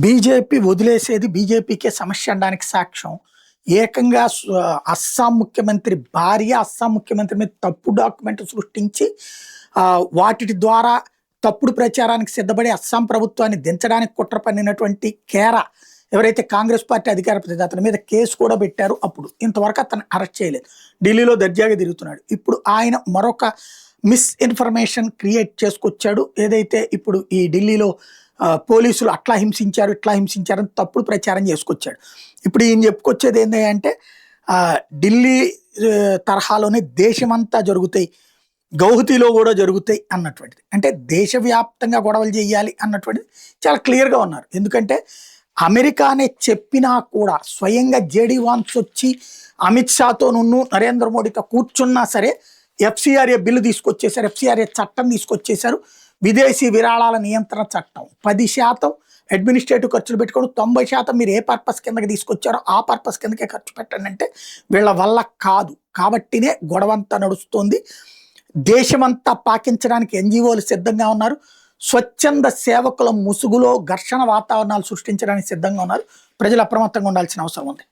BJP వదిలేసేది బీజేపీకే సమస్య అనడానికి సాక్ష్యం. ఏకంగా అస్సాం ముఖ్యమంత్రి భార్య, అస్సాం ముఖ్యమంత్రి మీద తప్పు డాక్యుమెంట్ సృష్టించి వాటిటి ద్వారా తప్పుడు ప్రచారానికి సిద్ధపడి అస్సాం ప్రభుత్వాన్ని దించడానికి కుట్ర పన్నినటువంటి కేరా ఎవరైతే కాంగ్రెస్ పార్టీ అధికార ప్రతినిధి అతని మీద కేసు కూడా పెట్టారు. అప్పుడు ఇంతవరకు అతను అరెస్ట్ చేయలేదు. ఢిల్లీలో దర్జాగా తిరుగుతున్నాడు. ఇప్పుడు ఆయన మరొక మిస్ఇన్ఫర్మేషన్ క్రియేట్ చేసుకొచ్చాడు. ఏదైతే ఇప్పుడు ఈ ఢిల్లీలో పోలీసులు అట్లా హింసించారు, ఇట్లా హింసించారని తప్పుడు ప్రచారం చేసుకొచ్చాడు. ఇప్పుడు ఈయన చెప్పుకొచ్చేది ఏంటి అంటే ఢిల్లీ తరహాలోనే దేశమంతా జరుగుతాయి, గౌహతిలో కూడా జరుగుతాయి అన్నటువంటిది. అంటే దేశవ్యాప్తంగా గొడవలు చేయాలి అన్నటువంటిది చాలా క్లియర్గా ఉన్నారు. ఎందుకంటే అమెరికానే చెప్పినా కూడా స్వయంగా జేడీ వాన్స్ వచ్చి అమిత్ షాతో నరేంద్ర మోడీతో కూర్చున్నా సరే ఎఫ్సిఆర్ఏ బిల్లు తీసుకొచ్చేసారు, ఎఫ్సిఆర్ఏ చట్టం తీసుకొచ్చేసారు. విదేశీ విరాళాల నియంత్రణ చట్టం 10% అడ్మినిస్ట్రేటివ్ ఖర్చులు పెట్టుకోవడం, 90% మీరు ఏ పర్పస్ కిందకి తీసుకొచ్చారో ఆ పర్పస్ కిందకే ఖర్చు పెట్టండి అంటే వీళ్ళ వల్ల కాదు. కాబట్టినే గొడవంతా నడుస్తుంది. దేశమంతా పాకించడానికి ఎన్జిఓలు సిద్ధంగా ఉన్నారు. స్వచ్ఛంద సేవకుల ముసుగులో ఘర్షణ వాతావరణాలు సృష్టించడానికి సిద్ధంగా ఉన్నారు. ప్రజలు అప్రమత్తంగా ఉండాల్సిన అవసరం ఉంది.